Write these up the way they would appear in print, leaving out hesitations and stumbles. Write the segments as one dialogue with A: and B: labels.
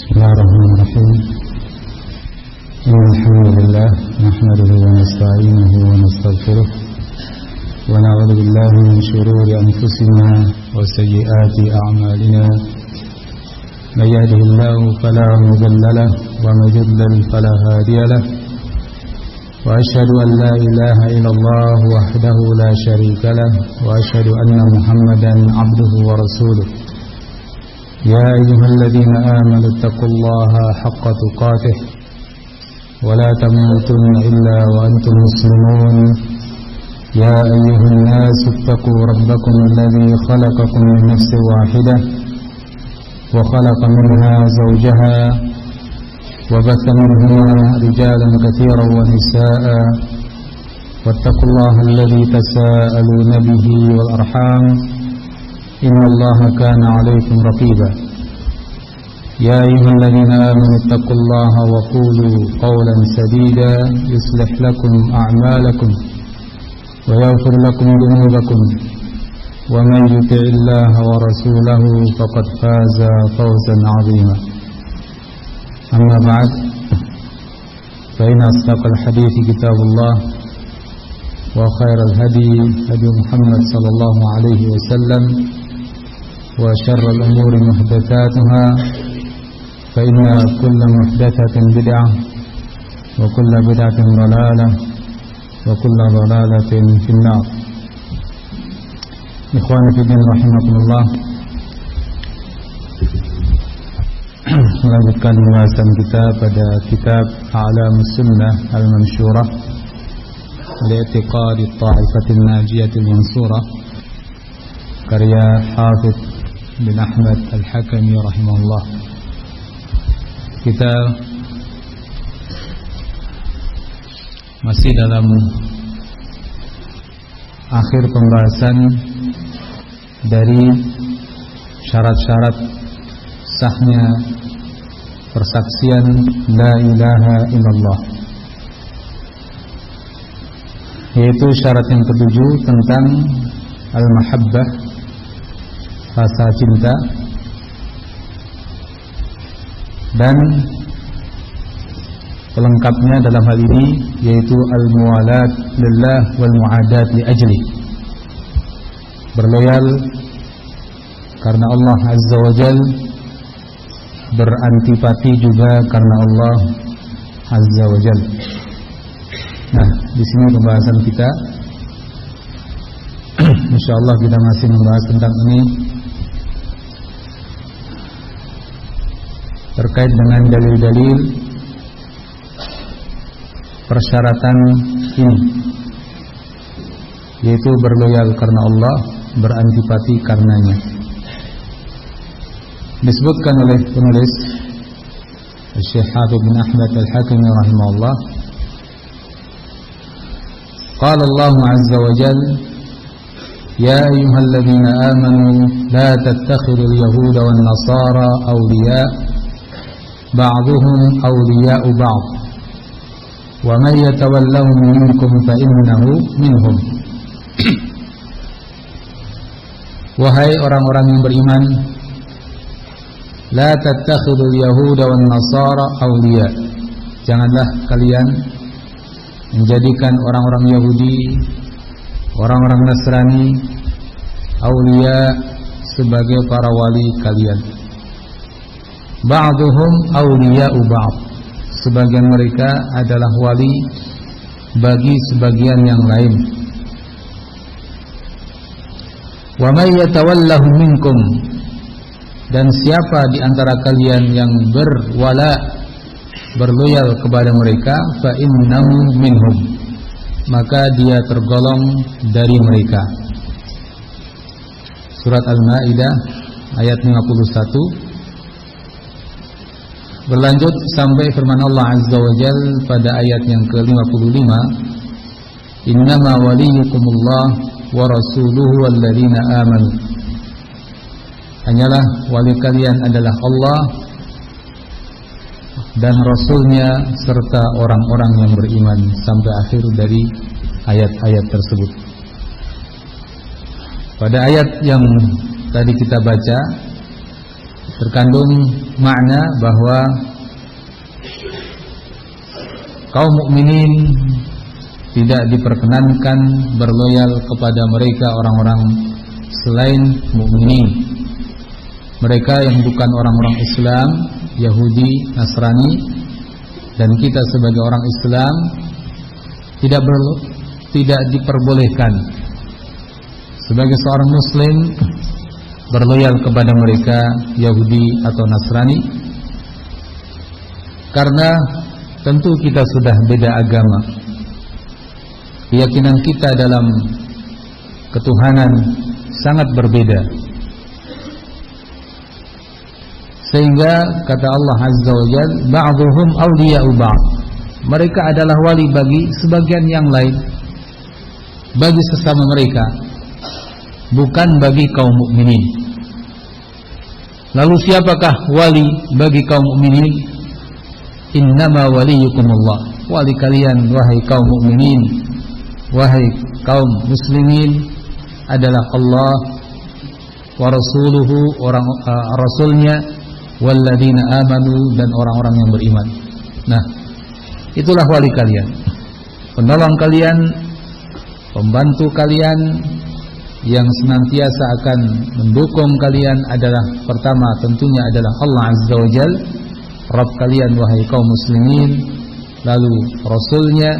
A: بسم الله الرحمن الرحيم إن الحمد لله نحمده ونستعينه ونستغفره ونعوذ بالله من شرور أنفسنا وسيئات أعمالنا من يهده الله فلا مضل له ومن يضلل فلا هادي له وأشهد أن لا إله إلا الله وحده لا شريك له وأشهد أن محمدا عبده ورسوله يا أيها الذين آمنوا اتقوا الله حق تقاته ولا تموتن إلا وأنتم مسلمون يا أيها الناس اتقوا ربكم الذي خلقكم من نفس واحدة وخلق منها زوجها وبث منهما رجالا كثيرا ونساء واتقوا الله الذي تساءلون به والأرحام إن الله كان عليكم رقيبا يا أيها الذين آمنوا اتقوا الله وقولوا قولا سديدا يصلح لكم أعمالكم ويغفر لكم ذنوبكم ومن يطع الله ورسوله فقد فاز فوزا عظيما أما بعد فإن أصدق الحديث كتاب الله وخير الهدي هدي محمد صلى الله عليه وسلم وشر الأمور محدثاتها فإن كل محدثة بدعة وكل بدعة ضلالة وكل ضلالة في النار. إخواني في الدين رحمكم الله, melanjutkan pembahasan kita pada kitab A'lamus Sunnah Al-Mansyurah Li'tiqadi Ta'ifatin Najiyatil Mansurah karya Hafidz bin Ahmad Al-Hakami rahimahullah. Kita masih dalam akhir pembahasan dari syarat-syarat sahnya persaksian la ilaha illallah, yaitu syarat yang ketujuh tentang al-mahabbah, rasa cinta, dan pelengkapnya dalam hal ini yaitu al-muwalat lillah wal mu'adat li ajli, berloyal karena Allah Azza wa Jal, berantipati juga karena Allah Azza wa Jal. Nah, di sini pembahasan kita insyaallah kita masih membahas tentang ini terkait dengan dalil-dalil persyaratan ini, yaitu berloyal karena Allah, berantipati karenanya. Disebutkan oleh penulis Syekh Hafidz bin Ahmad Al-Hakami rahimahullah, qala Allah azza wa jalla ya ayyuhalladzina amanu la tattakhidul yahuda wan nasara awliya ba'dhuhum awliya'u ba'd wa man yatawallahum minkum fa innahu minhum. Wahai orang-orang yang beriman, la tattakhidul yahuda wan nasara awliya, janganlah kalian menjadikan orang-orang Yahudi, orang-orang Nasrani awliya sebagai para wali kalian. Ba'duhum awliya'u ba'd, sebagian mereka adalah wali bagi sebagian yang lain. Wa may yatawallahu minkum, dan siapa di antara kalian yang berwala, berloyal kepada mereka, fa innahu minhum, maka dia tergolong dari mereka. Surat Al-Maidah ayat 51. Berlanjut sampai firman Allah Azza wa Jalla pada ayat yang ke-55, innama waliyukumullah wa rasuluhu walladzina amanu, hanyalah wali kalian adalah Allah dan Rasulnya serta orang-orang yang beriman, sampai akhir dari ayat-ayat tersebut. Pada ayat yang tadi kita baca terkandung makna bahwa kaum mukminin tidak diperkenankan berloyal kepada mereka orang-orang selain mukminin. Mereka yang bukan orang-orang Islam, Yahudi, Nasrani, dan kita sebagai orang Islam tidak diperbolehkan sebagai seorang muslim berloyal kepada mereka Yahudi atau Nasrani, karena tentu kita sudah beda agama. Keyakinan kita dalam ketuhanan sangat berbeda. Sehingga kata Allah Azza wa Jalla, ba'dhuhum awliya'u ba'd. Mereka adalah wali bagi sebagian yang lain, bagi sesama mereka, bukan bagi kaum mukminin. Lalu siapakah wali bagi kaum mukminin? Innama waliyukumullah. Wali kalian wahai kaum mukminin, wahai kaum muslimin adalah Allah wa rasuluhu, rasulnya, walladzina amanu, dan orang-orang yang beriman. Nah, itulah wali kalian, penolong kalian, pembantu kalian, yang senantiasa akan mendukung kalian adalah pertama tentunya adalah Allah Azza wa Jalla, Rabb kalian wahai kaum muslimin, lalu rasulnya,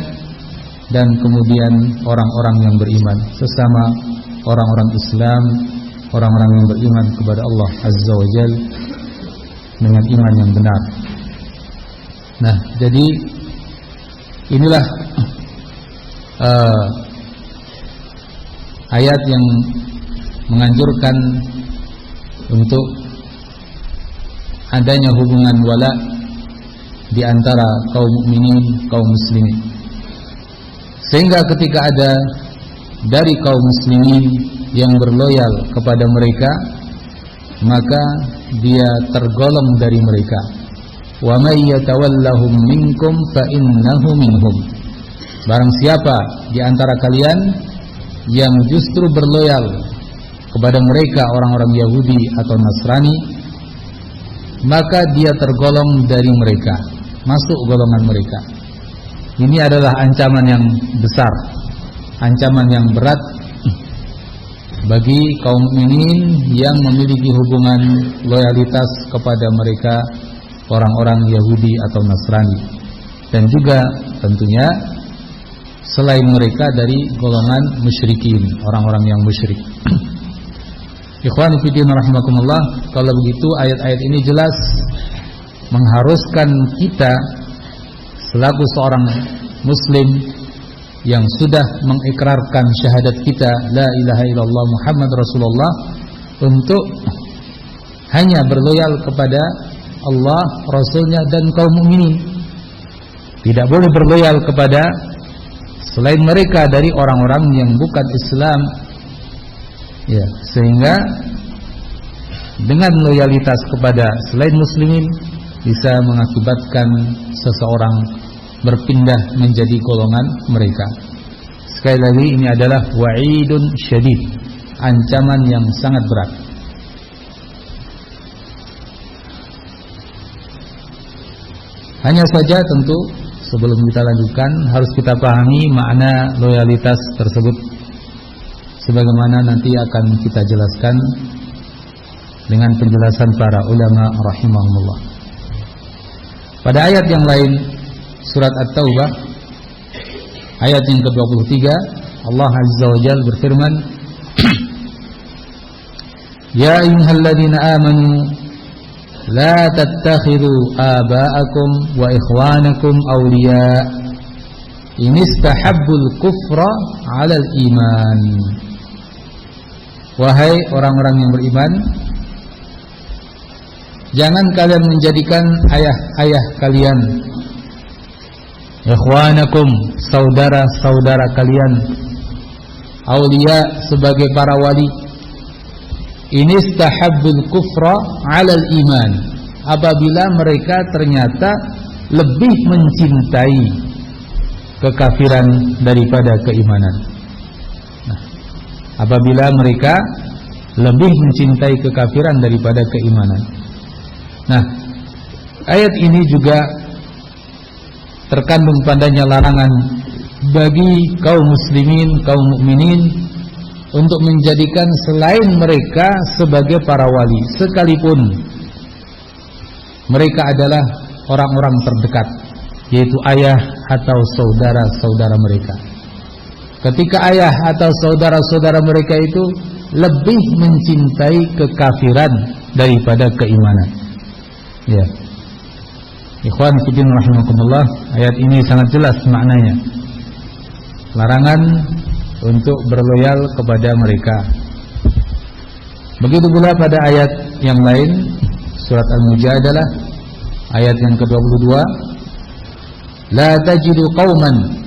A: dan kemudian orang-orang yang beriman, sesama orang-orang Islam, orang-orang yang beriman kepada Allah Azza wa Jalla dengan iman yang benar. Nah, jadi inilah ayat yang menganjurkan untuk adanya hubungan wala di antara kaum mukminin, kaum muslimin. Sehingga ketika ada dari kaum muslimin yang berloyal kepada mereka, maka dia tergolong dari mereka. Wa may yatawallahum minkum fa innahu minhum. Barang siapa di antara kalian yang justru berloyal kepada mereka orang-orang Yahudi atau Nasrani, maka dia tergolong dari mereka, masuk golongan mereka. Ini adalah ancaman yang besar, ancaman yang berat bagi kaum mukminin yang memiliki hubungan loyalitas kepada mereka orang-orang Yahudi atau Nasrani, dan juga tentunya selain mereka dari golongan musyrikin, orang-orang yang musyrik. Ikhwan fillah rahimakumullah, kalau begitu ayat-ayat ini jelas mengharuskan kita selaku seorang muslim yang sudah mengikrarkan syahadat kita la ilaha illallah Muhammad Rasulullah, untuk hanya berloyal kepada Allah, Rasulnya, dan kaum mukminin. Tidak boleh berloyal kepada selain mereka dari orang-orang yang bukan Islam. Ya, sehingga dengan loyalitas kepada selain muslimin bisa mengakibatkan seseorang berpindah menjadi golongan mereka. Sekali lagi, ini adalah wa'idun syadid, ancaman yang sangat berat. Hanya saja tentu sebelum kita lanjutkan harus kita pahami makna loyalitas tersebut, sebagaimana nanti akan kita jelaskan dengan penjelasan para ulama rahimahumullah. Pada ayat yang lain, surat At-Taubah ayat yang ke-23, Allah Azza wa Jalla berfirman, Ya ayyuhalladzina amanu la tattakhidhu aba'akum wa ikhwanakum awliya in istahabbul kufra 'alal iman. Wahai orang-orang yang beriman, jangan kalian menjadikan ayah-ayah kalian, ikhwanakum, saudara-saudara kalian, awliya, sebagai para wali. Inistahabbul kufra 'alal iman, apabila mereka ternyata lebih mencintai kekafiran daripada keimanan. Nah, apabila mereka lebih mencintai kekafiran daripada keimanan. Nah, ayat ini juga terkandung padanya larangan bagi kaum muslimin, kaum mukminin untuk menjadikan selain mereka sebagai para wali, sekalipun mereka adalah orang-orang terdekat, yaitu ayah atau saudara-saudara mereka. Ketika ayah atau saudara-saudara mereka itu lebih mencintai kekafiran daripada keimanan. Ya. Ikhwan fillah rahimakumullah, ayat ini sangat jelas maknanya. Larangan untuk berloyal kepada mereka. Begitu pula pada ayat yang lain, surat Al-Mujadalah ayat yang ke-22, la tajidu qauman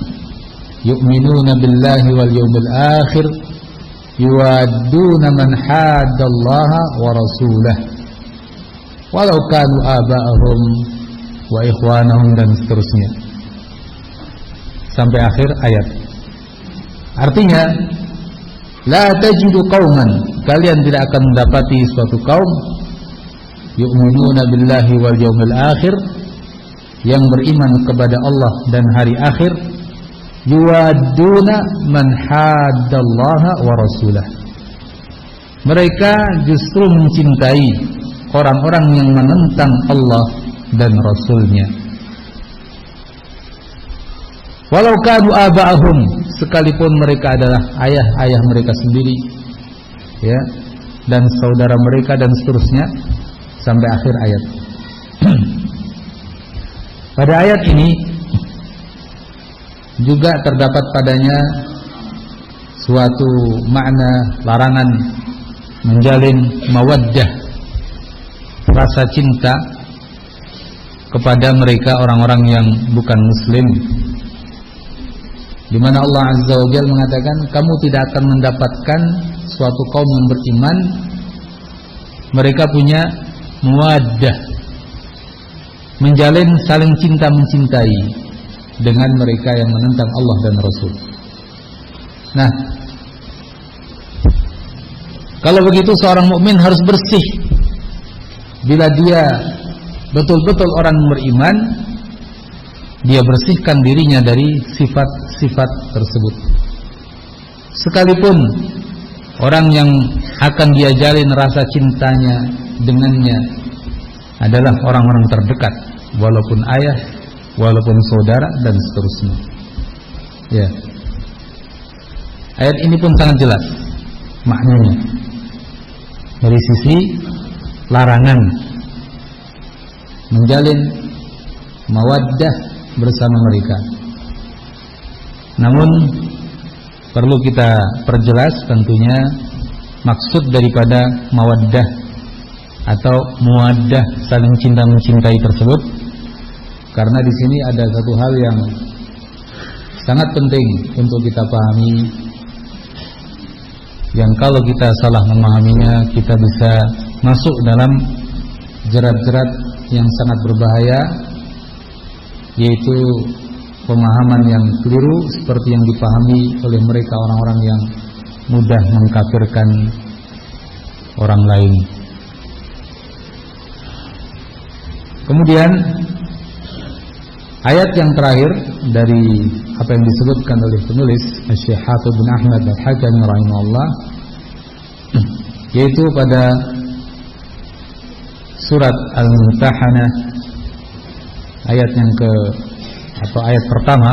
A: yu'minuna billahi wal yawmil akhir yuwadduna man haddallaha wa rasulahu walau kanu aba'ahum wa ikhwanahum, dan seterusnya sampai akhir ayat. Artinya, la tajidu qauman, kalian tidak akan mendapati suatu kaum yu'minuna billahi wal yawmil akhir, yang beriman kepada Allah dan hari akhir, yuwadduna man haddallaha wa rasulah, mereka justru mencintai orang-orang yang menentang Allah dan Rasulnya. Walau kanu aba'ahum, sekalipun mereka adalah ayah-ayah mereka sendiri, ya, dan saudara mereka, dan seterusnya sampai akhir ayat. Pada ayat ini juga terdapat padanya suatu makna larangan menjalin mawaddah, rasa cinta kepada mereka orang-orang yang bukan muslim, di mana Allah Azza wa Jalla mengatakan, kamu tidak akan mendapatkan suatu kaum yang beriman mereka punya muwaddah, menjalin saling cinta mencintai dengan mereka yang menentang Allah dan Rasul. Nah, kalau begitu seorang mukmin harus bersih. Bila dia betul-betul orang beriman, dia bersihkan dirinya dari sifat-sifat tersebut. Sekalipun orang yang akan dia jalin rasa cintanya dengannya adalah orang-orang terdekat, walaupun ayah, walaupun saudara, dan seterusnya. Ya. Ayat ini pun sangat jelas maknanya dari sisi larangan menjalin mawaddah bersama mereka. Namun perlu kita perjelas tentunya maksud daripada mawaddah atau muwaddah, saling cinta mencintai tersebut, karena di sini ada satu hal yang sangat penting untuk kita pahami, yang kalau kita salah memahaminya, kita bisa masuk dalam jerat-jerat yang sangat berbahaya, yaitu pemahaman yang keliru seperti yang dipahami oleh mereka orang-orang yang mudah mengkafirkan orang lain. Kemudian ayat yang terakhir dari apa yang disebutkan oleh penulis Syekh Hafiz bin Ahmad Al-Hakami rahimahullah, yaitu pada surat Al-Mumtahanah ayat yang atau ayat pertama,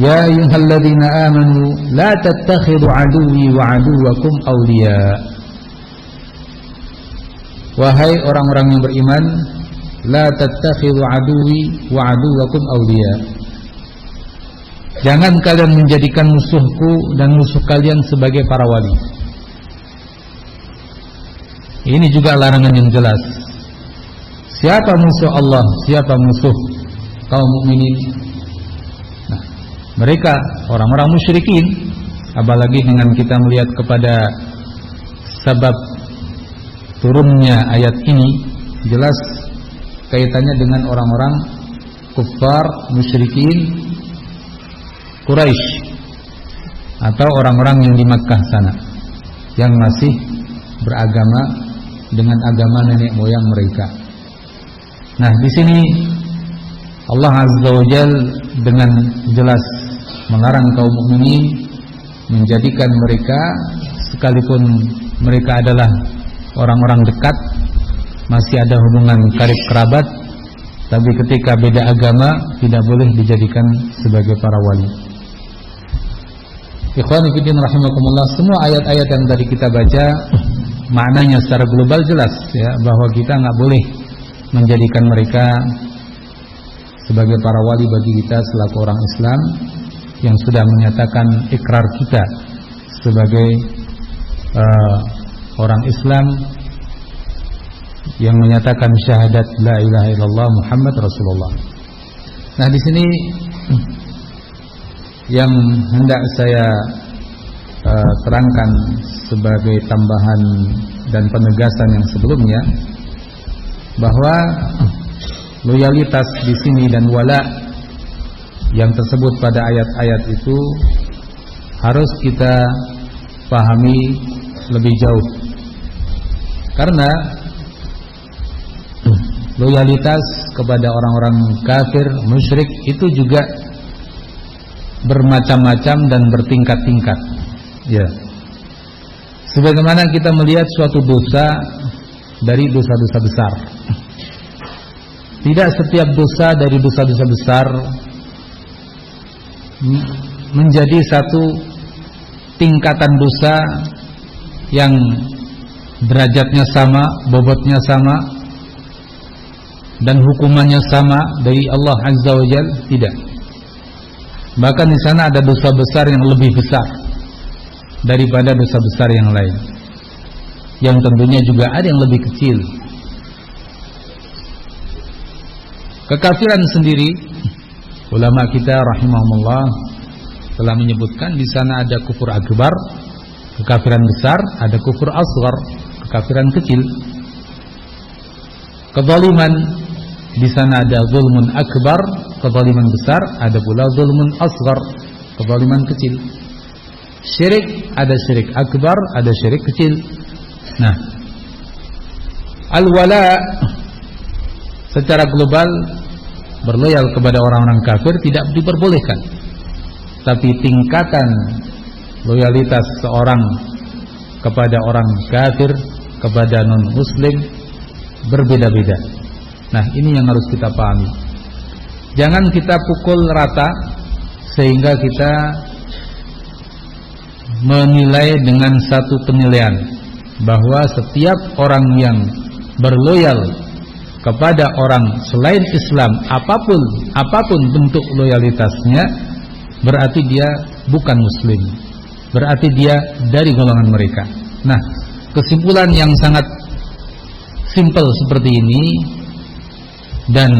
A: ya ayyuhalladzina amanu la tattakhidhu aduwwi wa aduwwakum awliya, wahai orang-orang yang beriman, la tattakhidhu aduwwi wa aduwwakum awliya, jangan kalian menjadikan musuhku dan musuh kalian sebagai para wali. Ini juga larangan yang jelas. Siapa musuh Allah, siapa musuh kaum mukminin? Nah, mereka orang-orang musyrikin. Apalagi dengan kita melihat kepada sebab turunnya ayat ini, jelas kaitannya dengan orang-orang kufar musyrikin Quraisy atau orang-orang yang di Makkah sana, yang masih beragama dengan agama nenek moyang mereka. Nah, di sini Allah Azza wa Jalla dengan jelas melarang kaum mukminin menjadikan mereka, sekalipun mereka adalah orang-orang dekat, masih ada hubungan karib kerabat, tapi ketika beda agama tidak boleh dijadikan sebagai para wali. Ikhwani fillah rahimakumullah, semua ayat-ayat yang tadi kita baca maknanya secara global jelas ya, bahwa kita enggak boleh menjadikan mereka sebagai para wali bagi kita selaku orang Islam yang sudah menyatakan ikrar kita sebagai orang Islam yang menyatakan syahadat la ilaha illallah Muhammad Rasulullah. Nah, di sini yang hendak saya terangkan sebagai tambahan dan penegasan yang sebelumnya, bahwa loyalitas di sini dan wala yang tersebut pada ayat-ayat itu harus kita pahami lebih jauh. Karena loyalitas kepada orang-orang kafir, musyrik itu juga bermacam-macam dan bertingkat-tingkat. Ya. Sebagaimana kita melihat suatu dosa dari dosa-dosa besar. Tidak setiap dosa dari dosa-dosa besar menjadi satu tingkatan dosa yang derajatnya sama, bobotnya sama, dan hukumannya sama dari Allah Azza wa Jalla. Tidak. Bahkan di sana ada dosa besar yang lebih besar daripada dosa besar yang lain, yang tentunya juga ada yang lebih kecil. Kekafiran sendiri, ulama kita rahimahumullah telah menyebutkan di sana ada kufur akbar, kekafiran besar, ada kufur asghar, kekafiran kecil. Kezaliman, di sana ada zulmun akbar, kezaliman besar, ada pula zulmun asghar, kezaliman kecil. Syirik, ada syirik akbar, ada syirik kecil. Nah, al-wala secara global berloyal kepada orang-orang kafir tidak diperbolehkan. Tapi tingkatan loyalitas seorang kepada orang kafir, kepada non-muslim berbeda-beda. Nah, ini yang harus kita pahami. Jangan kita pukul rata sehingga kita menilai dengan satu penilaian bahwa setiap orang yang berloyal kepada orang selain Islam, apapun bentuk loyalitasnya, berarti dia bukan muslim, berarti dia dari golongan mereka. Nah, kesimpulan yang sangat simpel seperti ini dan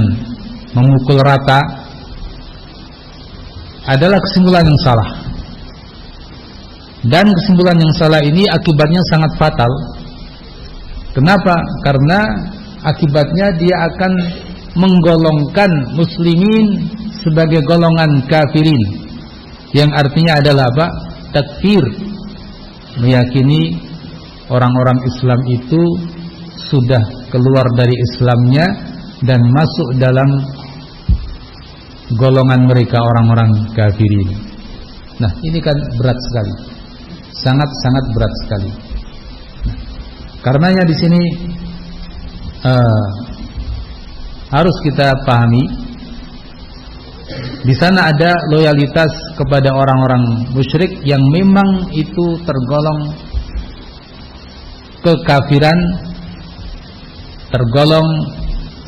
A: memukul rata adalah kesimpulan yang salah. Dan kesimpulan yang salah ini akibatnya sangat fatal. Kenapa? Karena akibatnya dia akan menggolongkan muslimin sebagai golongan kafirin, yang artinya adalah apa? Takfir, meyakini orang-orang Islam itu sudah keluar dari Islamnya dan masuk dalam golongan mereka orang-orang kafirin. Nah, ini kan berat sekali, sangat-sangat berat sekali. Nah, karenanya di sini harus kita pahami, di sana ada loyalitas kepada orang-orang musyrik yang memang itu tergolong kekafiran, tergolong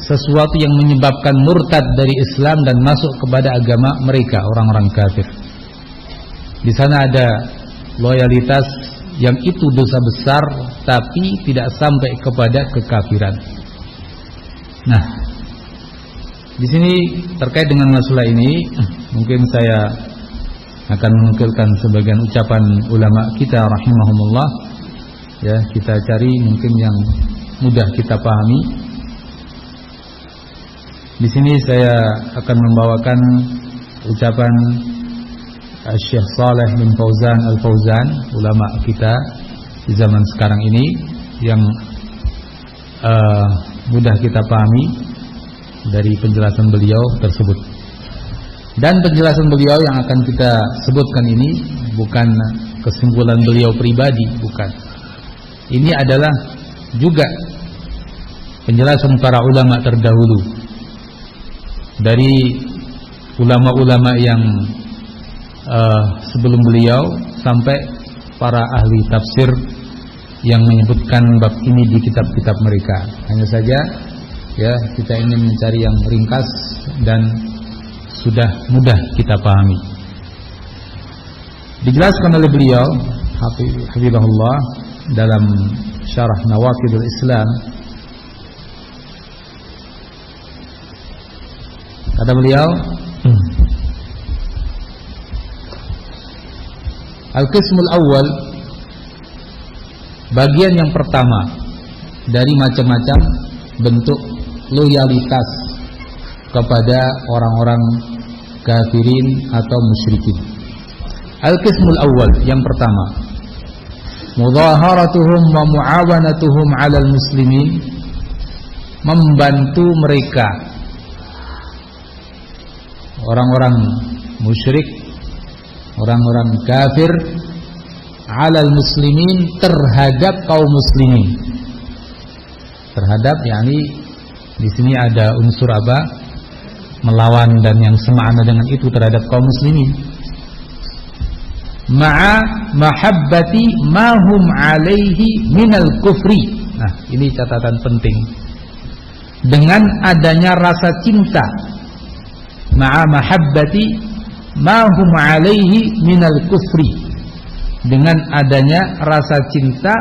A: sesuatu yang menyebabkan murtad dari Islam dan masuk kepada agama mereka, orang-orang kafir. Di sana ada loyalitas yang itu dosa besar tapi tidak sampai kepada kekafiran. Nah, di sini terkait dengan masalah ini mungkin saya akan menukilkan sebagian ucapan ulama kita rahimahumullah. Ya, kita cari mungkin yang mudah kita pahami. Di sini saya akan membawakan ucapan Syekh Saleh bin Fauzan Al-Fauzan, ulama kita di zaman sekarang ini, yang mudah kita pahami dari penjelasan beliau tersebut. Dan penjelasan beliau yang akan kita sebutkan ini bukan kesimpulan beliau pribadi, bukan. Ini adalah juga penjelasan para ulama terdahulu, dari ulama-ulama yang sebelum beliau sampai para ahli tafsir yang menyebutkan bab ini di kitab-kitab mereka. Hanya saja ya kita ingin mencari yang ringkas dan sudah mudah kita pahami. Dijelaskan oleh beliau hafizahullah dalam syarah Nawaqidul Islam, kata beliau, Al-Qismul Awwal, bagian yang pertama dari macam-macam bentuk loyalitas kepada orang-orang kafirin atau musyrikin. Al-Qismul Awwal, yang pertama, mudhaharatuhum wa muawanatuhum 'alal muslimin, membantu mereka orang-orang musyrik, orang-orang kafir, 'alal muslimin, terhadap kaum muslimin. Terhadap, yakni di sini ada unsur apa? Melawan dan yang semakna dengan itu terhadap kaum muslimin. Ma'a mahabbati ma hum 'alaihi minal kufri. Nah, ini catatan penting. Dengan adanya rasa cinta, ma'a mahabbati ma hum 'alaihi minal kufri, dengan adanya rasa cinta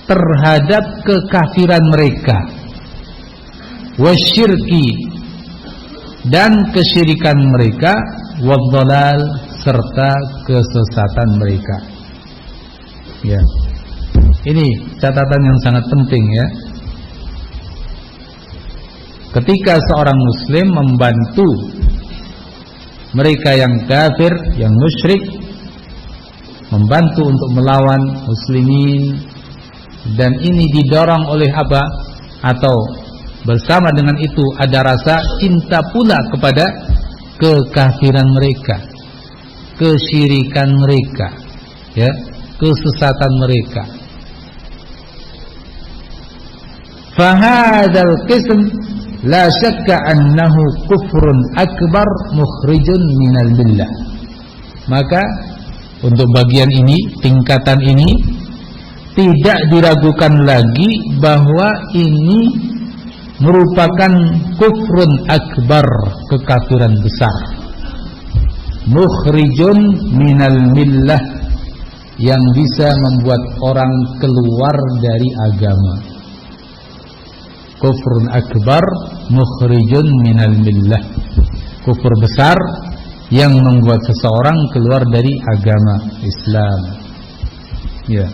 A: terhadap kekafiran mereka, wasyirki, dan kesyirikan mereka, wadhalal, serta kesesatan mereka. Ya, ini catatan yang sangat penting ya. Ketika seorang muslim membantu mereka yang kafir, yang musyrik, membantu untuk melawan muslimin, dan ini didorong oleh apa? Atau bersama dengan itu ada rasa cinta pula kepada kekafiran mereka, kesyirikan mereka, ya, kesesatan mereka. Fahadzal qism la syakka annahu kufrun akbar mukhrijun minal billah. Maka untuk bagian ini, tingkatan ini, tidak diragukan lagi bahwa ini merupakan kufrun akbar, kekafiran besar, mukhrijun minal millah, yang bisa membuat orang keluar dari agama. Kufrun akbar mukhrijun minal millah, kufur besar yang membuat seseorang keluar dari agama Islam. Ya.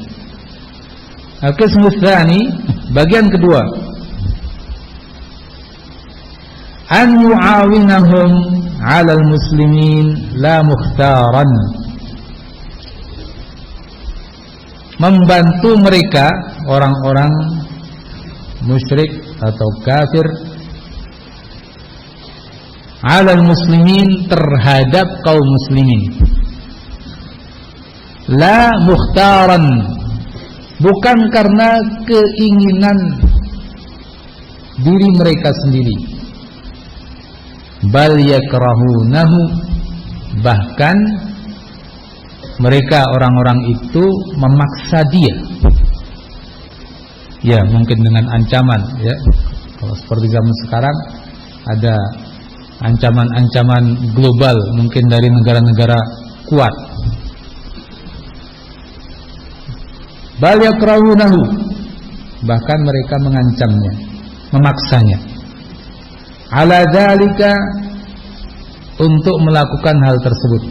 A: Al-Qismu Tsani, bagian kedua, an yu'awinahum 'alal muslimin la mukhtaran, membantu mereka orang-orang musyrik atau kafir, 'alal muslimin, terhadap kaum muslimin, la mukhtaran, bukan karena keinginan diri mereka sendiri, bal yakrahunahu, bahkan mereka orang-orang itu memaksa dia. Ya, mungkin dengan ancaman ya. Kalau seperti zaman sekarang ada ancaman-ancaman global, mungkin dari negara-negara kuat. Bal yakrahunahu, bahkan mereka mengancamnya, memaksanya, ala dzalika, untuk melakukan hal tersebut,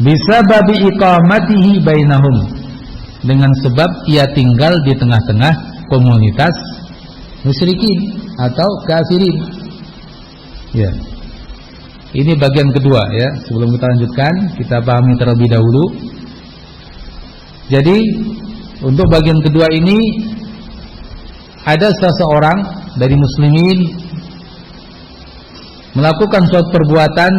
A: bisababi iqamatihi bainahum, dengan sebab ia tinggal di tengah-tengah komunitas musyrikin atau kafirin. Ya. Ini bagian kedua ya. Sebelum kita lanjutkan, kita pahami terlebih dahulu. Jadi untuk bagian kedua ini ada seseorang dari muslimin melakukan suatu perbuatan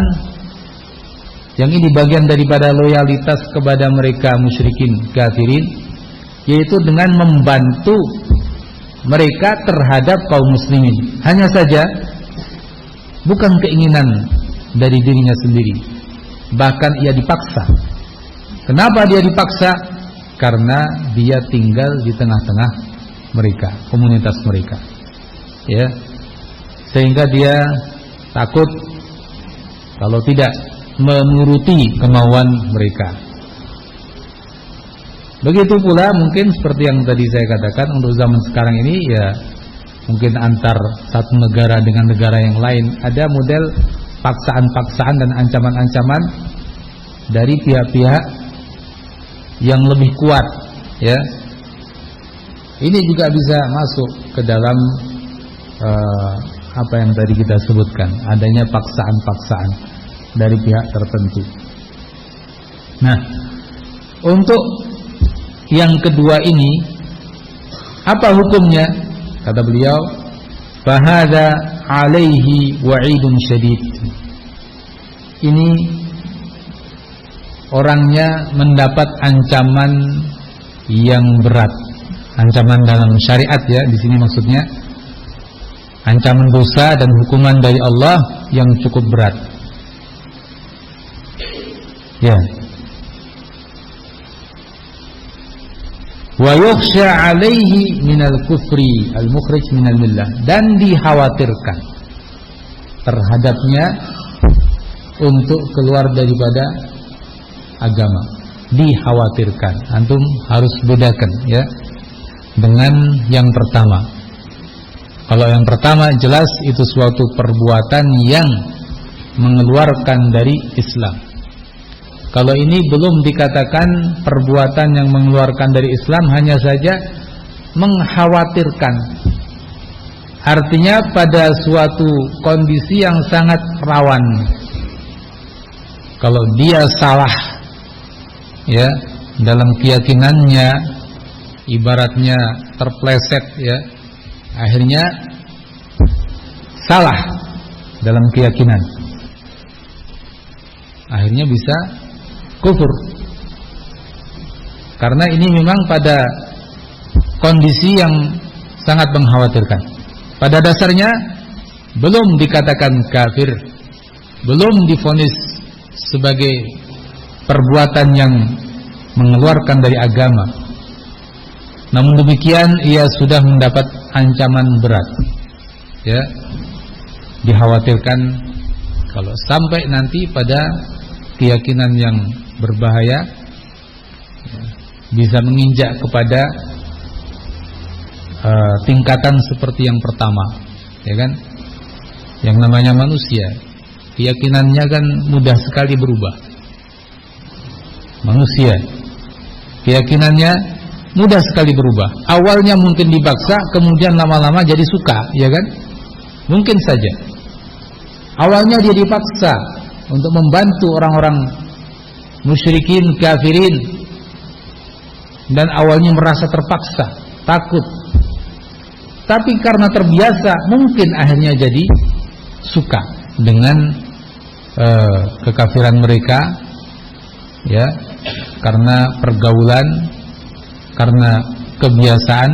A: yang ini bagian daripada loyalitas kepada mereka musyrikin kafirin, yaitu dengan membantu mereka terhadap kaum muslimin. Hanya saja bukan keinginan dari dirinya sendiri, bahkan ia dipaksa. Kenapa dia dipaksa? Karena dia tinggal di tengah-tengah mereka, komunitas mereka, ya, sehingga dia takut kalau tidak menuruti kemauan mereka. Begitu pula mungkin seperti yang tadi saya katakan, untuk zaman sekarang ini ya mungkin antar satu negara dengan negara yang lain ada model paksaan-paksaan dan ancaman-ancaman dari pihak-pihak yang lebih kuat, ya. Ini juga bisa masuk ke dalam apa yang tadi kita sebutkan, adanya paksaan-paksaan dari pihak tertentu. Nah, untuk yang kedua ini apa hukumnya? Kata beliau, fahada alaihi wa'idun syadid. Ini orangnya mendapat ancaman yang berat. Ancaman dalam syariat, ya, di sini maksudnya ancaman dosa dan hukuman dari Allah yang cukup berat. Ya. Wa yukhsha 'alaihi minal kufri al-mukhrij minal millah, dan dikhawatirkan terhadapnya untuk keluar daripada agama. Dikhawatirkan. Antum harus bedakan, ya, dengan yang pertama. Kalau yang pertama jelas itu suatu perbuatan yang mengeluarkan dari Islam. Kalau ini belum dikatakan perbuatan yang mengeluarkan dari Islam, hanya saja mengkhawatirkan. Artinya pada suatu kondisi yang sangat rawan, kalau dia salah, ya, dalam keyakinannya, ibaratnya terpleset, ya, akhirnya salah dalam keyakinan, akhirnya bisa kufur. Karena ini memang pada kondisi yang sangat mengkhawatirkan. Pada dasarnya belum dikatakan kafir, belum divonis sebagai perbuatan yang mengeluarkan dari agama. Namun demikian ia sudah mendapat ancaman berat, ya. Dikhawatirkan kalau sampai nanti pada keyakinan yang berbahaya, ya, bisa menginjak kepada tingkatan seperti yang pertama, ya kan? Yang namanya manusia, keyakinannya kan mudah sekali berubah. Manusia keyakinannya mudah sekali berubah. Awalnya mungkin dipaksa, kemudian lama-lama jadi suka, ya kan? Mungkin saja awalnya dia dipaksa untuk membantu orang-orang musyrikin kafirin, dan awalnya merasa terpaksa, takut. Tapi karena terbiasa, mungkin akhirnya jadi suka dengan kekafiran mereka, ya, karena pergaulan, karena kebiasaan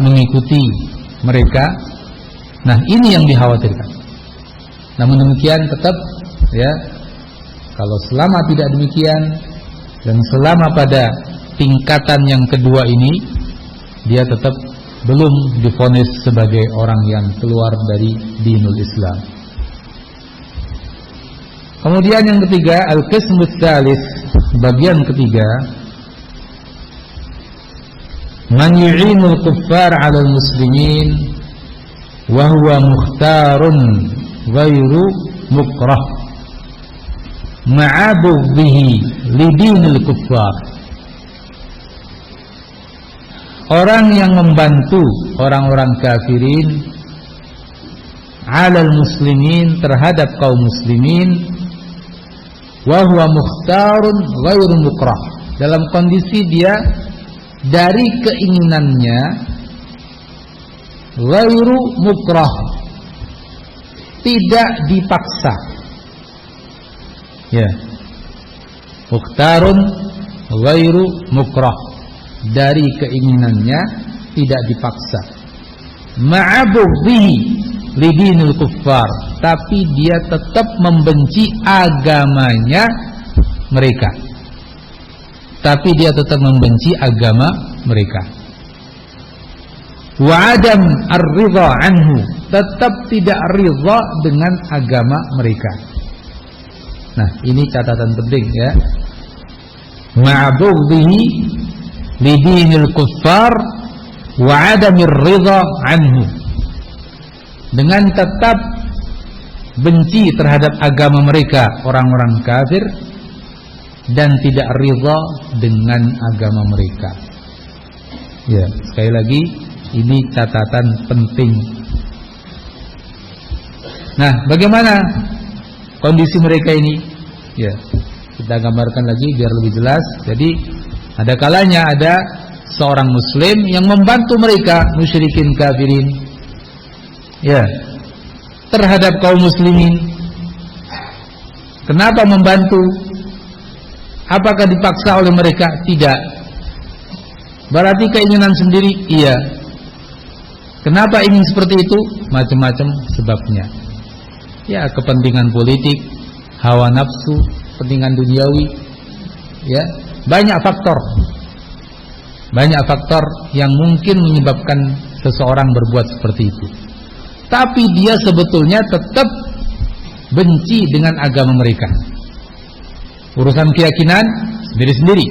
A: mengikuti mereka. Nah, ini yang dikhawatirkan. Namun demikian tetap, ya, kalau selama tidak demikian dan selama pada tingkatan yang kedua ini, dia tetap belum divonis sebagai orang yang keluar dari dinul Islam. Kemudian yang ketiga, al-qismus tsalits, bagian ketiga, man yu'inul kuffar 'alal muslimin wa huwa mukhtarun ghairu mukrah ma'abudhihi lidinil kuffar. Orang yang membantu orang-orang kafirin 'alal muslimin, terhadap kaum muslimin, wa huwa mukhtarun ghairu mukrah, dalam kondisi dia dari keinginannya, ghairu mukrah, tidak dipaksa. Ya. Mukhtarun ghairu mukrah, dari keinginannya, tidak dipaksa. Ma'abudhihi lidinil kuffar, tapi dia tetap membenci agamanya mereka. Tapi dia tetap membenci agama mereka. Wa adam ar-ridha anhu, tetap tidak ridha dengan agama mereka. Nah, ini catatan penting ya. Ma'abudhihi lidinil kuffar wa adamir ridha anhu, dengan tetap benci terhadap agama mereka, orang-orang kafir, dan tidak ridha dengan agama mereka. Ya, sekali lagi ini catatan penting. Nah, bagaimana kondisi mereka ini? Ya, kita gambarkan lagi biar lebih jelas. Jadi, ada kalanya ada seorang muslim yang membantu mereka musyrikin kafirin, ya, terhadap kaum muslimin. Kenapa membantu? Apakah dipaksa oleh mereka? Tidak. Berarti keinginan sendiri? Iya. Kenapa ingin seperti itu? Macam-macam sebabnya. Ya, kepentingan politik, hawa nafsu, kepentingan duniawi. Ya, banyak faktor. Banyak faktor yang mungkin menyebabkan seseorang berbuat seperti itu. Tapi dia sebetulnya tetap benci dengan agama mereka. Urusan keyakinan sendiri-sendiri.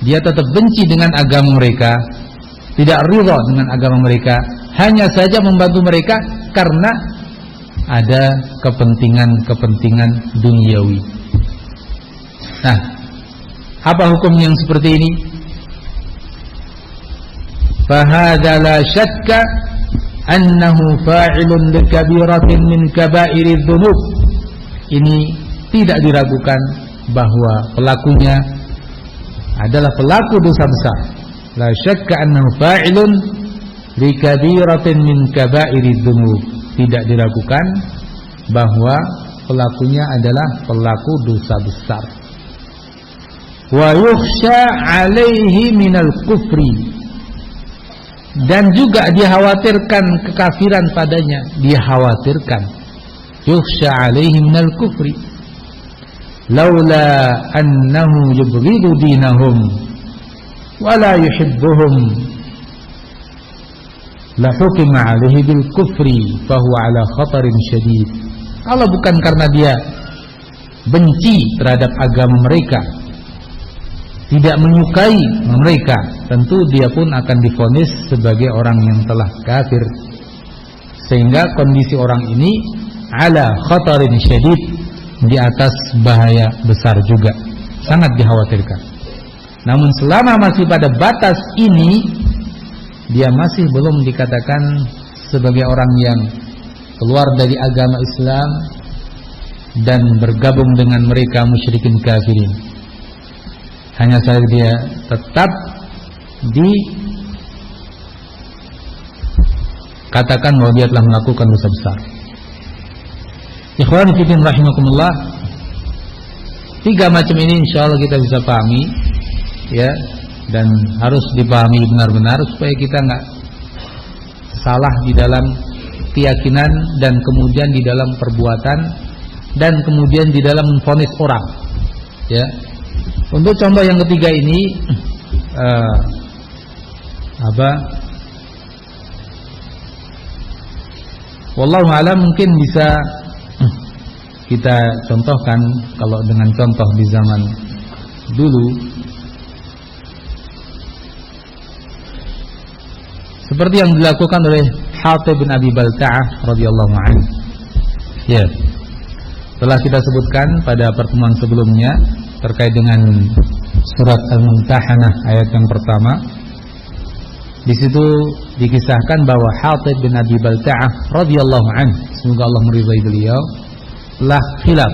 A: Dia tetap benci dengan agama mereka, tidak ridha dengan agama mereka, hanya saja membantu mereka karena ada kepentingan-kepentingan duniawi. Nah, apa hukum yang seperti ini? Fahadza la syakka annahu fa'ilun likabiratin min kaba'iriz dzunub. Ini tidak diragukan bahwa pelakunya adalah pelaku dosa besar. La syakka annahu fa'ilun likabiratin min kaba'iriz dzunub. Tidak diragukan bahwa pelakunya adalah pelaku dosa besar. Wa yukhsha 'alaihi minal kufri, dan juga dikhawatirkan kekafiran padanya. Dikhawatirkan, yukhsha 'alaihi minal kufri, laula annahu yubghidu dinahum wa la yuhibbuhum la hukima 'alaihi bil kufri fa huwa 'ala khatarin syadid. Kalau bukan karena dia benci terhadap agama mereka, tidak menyukai mereka, tentu dia pun akan divonis sebagai orang yang telah kafir. Sehingga kondisi orang ini ala khatarin syadid, di atas bahaya besar juga, sangat dikhawatirkan. Namun selama masih pada batas ini, dia masih belum dikatakan sebagai orang yang keluar dari agama Islam dan bergabung dengan mereka musyrikin kafirin. Hanya saja dia tetap dikatakan bahwa dia telah melakukan dosa besar. Ikhwan fillah rahimakumullah, tiga macam ini insyaallah kita bisa pahami, ya, dan harus dipahami benar-benar supaya kita nggak salah di dalam keyakinan dan kemudian di dalam perbuatan dan kemudian di dalam memvonis orang, ya. Untuk contoh yang ketiga ini, wallahu a'lam, mungkin bisa kita contohkan kalau dengan contoh di zaman dulu. Seperti yang dilakukan oleh Hatib bin Abi Balta'ah radhiyallahu anhu. Ya. Telah kita sebutkan pada pertemuan sebelumnya terkait dengan surat Al-Mumtahanah ayat yang pertama. Di situ dikisahkan bahwa Hatib bin Abi Balta'ah radhiyallahu anhu, semoga Allah meridai beliau, telah khilaf.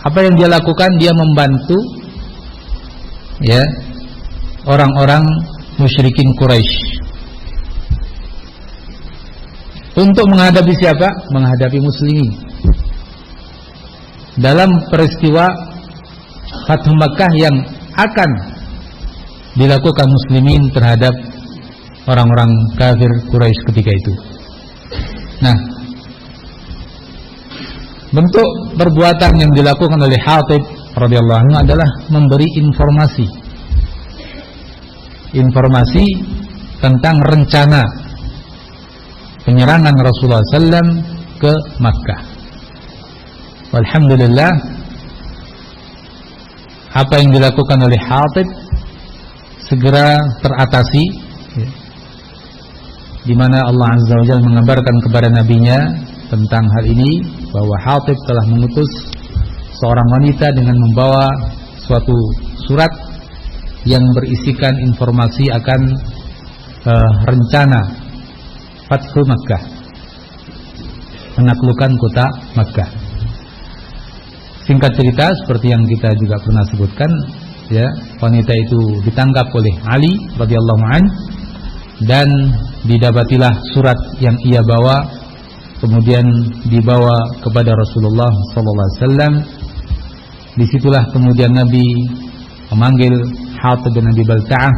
A: Apa yang dia lakukan? Dia membantu, ya, orang-orang musyrikin Quraisy. Untuk menghadapi siapa? Menghadapi muslimin. Dalam peristiwa Fathu Makkah yang akan dilakukan muslimin terhadap orang-orang kafir Quraisy ketika itu. Nah, bentuk perbuatan yang dilakukan oleh Hatib radhiyallahu anhu adalah memberi informasi tentang rencana penyerangan Rasulullah SAW ke Makkah. Alhamdulillah, apa yang dilakukan oleh Hatib segera teratasi, di mana Allah Azza wa Jalla mengabarkan kepada nabinya tentang hal ini, bahwa Hatib telah mengutus seorang wanita dengan membawa suatu surat yang berisikan informasi akan rencana Fathu Makkah, menaklukkan kota Makkah. Singkat cerita, seperti yang kita juga pernah sebutkan, ya, wanita itu ditangkap oleh Ali radhiyallahu anhu dan didapatilah surat yang ia bawa, kemudian dibawa kepada Rasulullah SAW. Disitulah kemudian Nabi memanggil Hatib bin Abi Balta'ah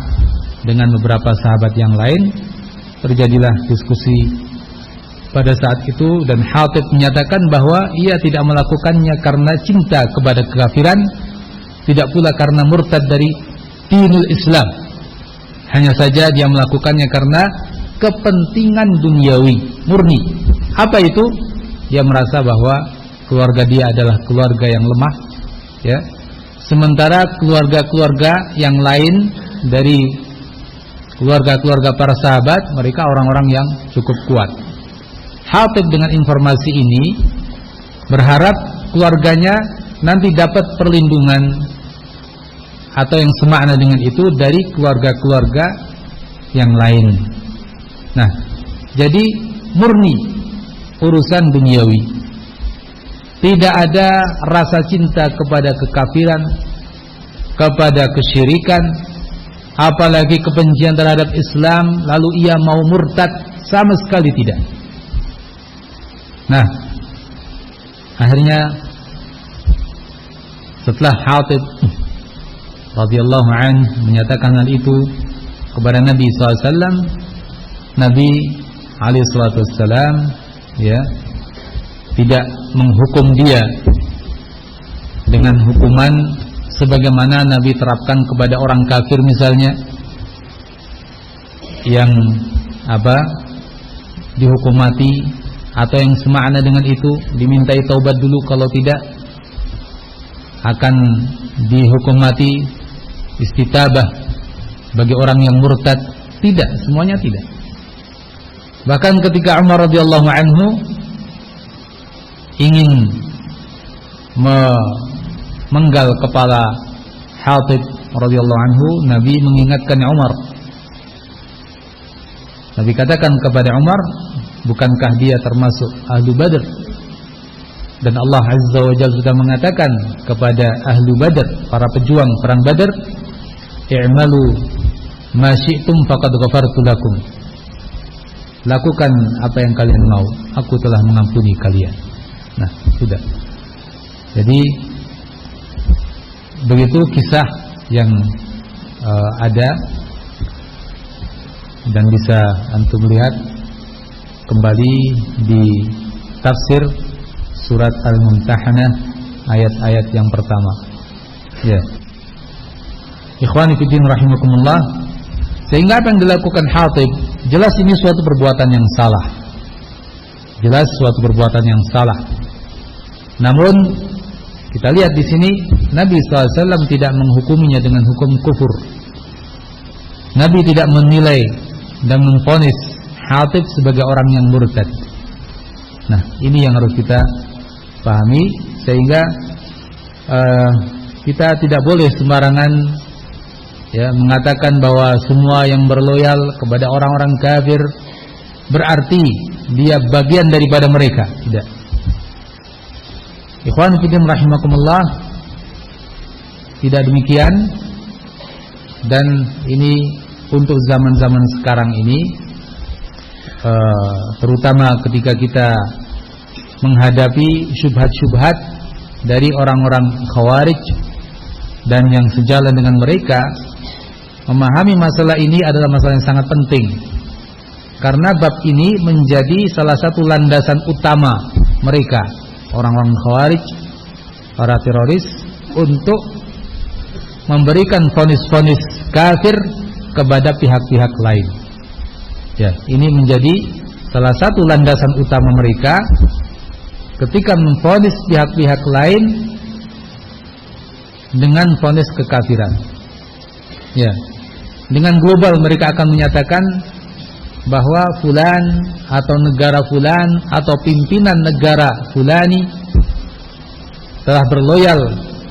A: dengan beberapa sahabat yang lain. Terjadilah diskusi pada saat itu, dan Hatib menyatakan bahwa ia tidak melakukannya karena cinta kepada kekafiran, tidak pula karena murtad dari dinul Islam. Hanya saja dia melakukannya karena kepentingan duniawi murni. Apa itu? Dia merasa bahwa keluarga dia adalah keluarga yang lemah, ya. Sementara keluarga-keluarga yang lain dari keluarga-keluarga para sahabat, mereka orang-orang yang cukup kuat. Hatib dengan informasi ini berharap keluarganya nanti dapat perlindungan atau yang semakna dengan itu dari keluarga-keluarga yang lain. Nah, jadi murni urusan duniawi. Tidak ada rasa cinta kepada kekafiran, kepada kesyirikan, apalagi kebencian terhadap Islam, lalu ia mau murtad, sama sekali tidak. Nah, akhirnya setelah Hatib radhiyallahu anhu menyatakan hal itu kepada Nabi SAW, Nabi alaihi salatu wassalam, ya, tidak menghukum dia dengan hukuman sebagaimana Nabi terapkan kepada orang kafir misalnya, yang dihukum mati, atau yang semakna dengan itu dimintai taubat dulu, kalau tidak akan dihukum mati, istitabah bagi orang yang murtad. Tidak, semuanya tidak. Bahkan ketika Umar radhiyallahu anhu ingin menggal kepala Hatib radhiyallahu anhu, Nabi mengingatkan Umar. Nabi katakan kepada Umar, bukankah dia termasuk ahlu Badr? Dan Allah Azza wa Jalla sudah mengatakan kepada ahlu Badr, para pejuang perang Badr, i'malu ma syi'tum faqad ghafartu lakum. Lakukan apa yang kalian mau, aku telah mengampuni kalian. Nah, sudah. Jadi begitu kisah yang ada, dan bisa antum lihat kembali di tafsir surat Al-Mumtahanah ayat-ayat yang pertama. Ya. Ikhwani fiddin rahimakumullah. Sehingga apa yang dilakukan Hatib, jelas ini suatu perbuatan yang salah. Jelas suatu perbuatan yang salah. Namun kita lihat di sini Nabi SAW tidak menghukuminya dengan hukum kufur. Nabi tidak menilai dan memvonis Hatib sebagai orang yang murtad. Nah, ini yang harus kita pahami, sehingga kita tidak boleh sembarangan, ya, mengatakan bahwa semua yang berloyal kepada orang-orang kafir berarti dia bagian daripada mereka. Tidak. Ikhwan fillah rahimakumullah, tidak demikian. dan ini untuk zaman-zaman sekarang ini, terutama ketika kita menghadapi syubhat-syubhat dari orang-orang Khawarij dan yang sejalan dengan mereka, memahami masalah ini adalah masalah yang sangat penting. Karena bab ini menjadi salah satu landasan utama mereka, orang-orang Khawarij, para teroris, untuk memberikan vonis-vonis kafir kepada pihak-pihak lain. Ya, ini menjadi salah satu landasan utama mereka ketika memvonis pihak-pihak lain dengan vonis kekafiran. Ya, dengan global mereka akan menyatakan bahwa fulan atau negara fulan atau pimpinan negara fulani telah berloyal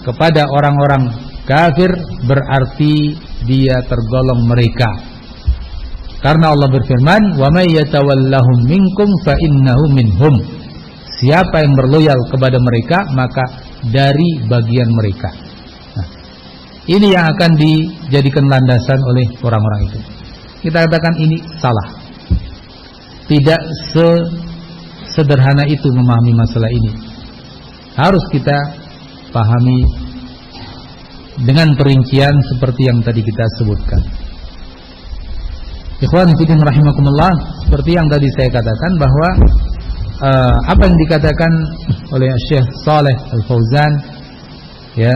A: kepada orang-orang kafir, berarti dia tergolong mereka. Karena Allah berfirman, "Wa may yatawallahum minkum fa innahu minhum." Siapa yang berloyal kepada mereka, maka dari bagian mereka. Nah, ini yang akan dijadikan landasan oleh orang-orang itu. Kita katakan ini salah. Tidak sesederhana itu memahami masalah ini. Harus kita pahami dengan perincian seperti yang tadi kita sebutkan. Ikhwan fillah rahimakumullah, seperti yang tadi saya katakan bahwa apa yang dikatakan oleh Syekh Shalih Al-Fauzan, ya,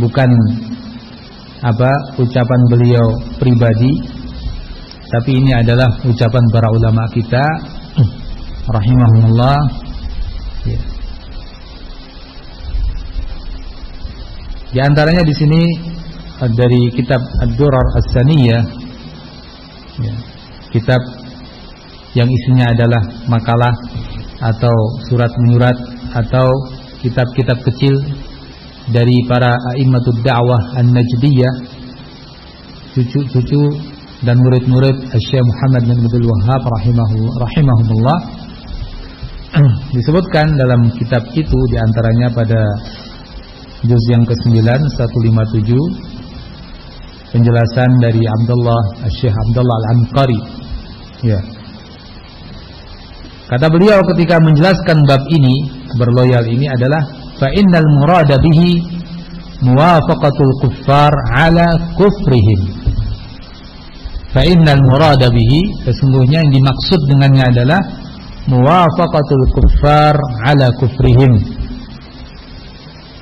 A: bukan ucapan beliau pribadi, tapi ini adalah ucapan para ulama kita rahimahumullah, ya. Di antaranya di sini dari kitab Ad-Durar As-Saniyah, ya, kitab yang isinya adalah makalah atau surat menyurat atau kitab-kitab kecil dari para a'immatud da'wah An-Najdiyah, cucu-cucu dan murid-murid Syekh Muhammad bin Abdul Wahhab rahimahumullah. Disebutkan dalam kitab itu diantaranya pada juz yang ke-9 157 penjelasan dari Syekh Abdullah Al-Anqari, ya. Kata beliau ketika menjelaskan bab ini, berloyal ini adalah fa innal murada bihi muwafaqatul kuffar ala kufrihim. Fa innal murada bihi, sesungguhnya yang dimaksud dengannya adalah muwafaqatul kuffar ala kufrihim.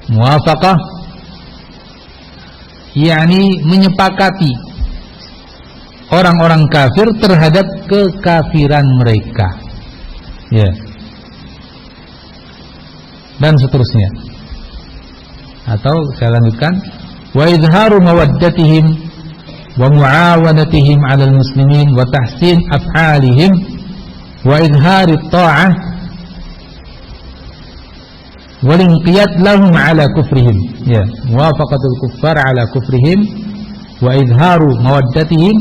A: Muwafaqah yakni menyepakati orang-orang kafir terhadap kekafiran mereka, ya, dan seterusnya. Atau saya lanjutkan, wa izharu mawaddatihim wa muawanatihim 'alal muslimin wa tahsin af'alihim wa izhari ta'ah wal inqiyad lahum 'ala kufrihim, ya, muwafaqatul kuffar 'ala kufrihim wa izharu mawaddatihim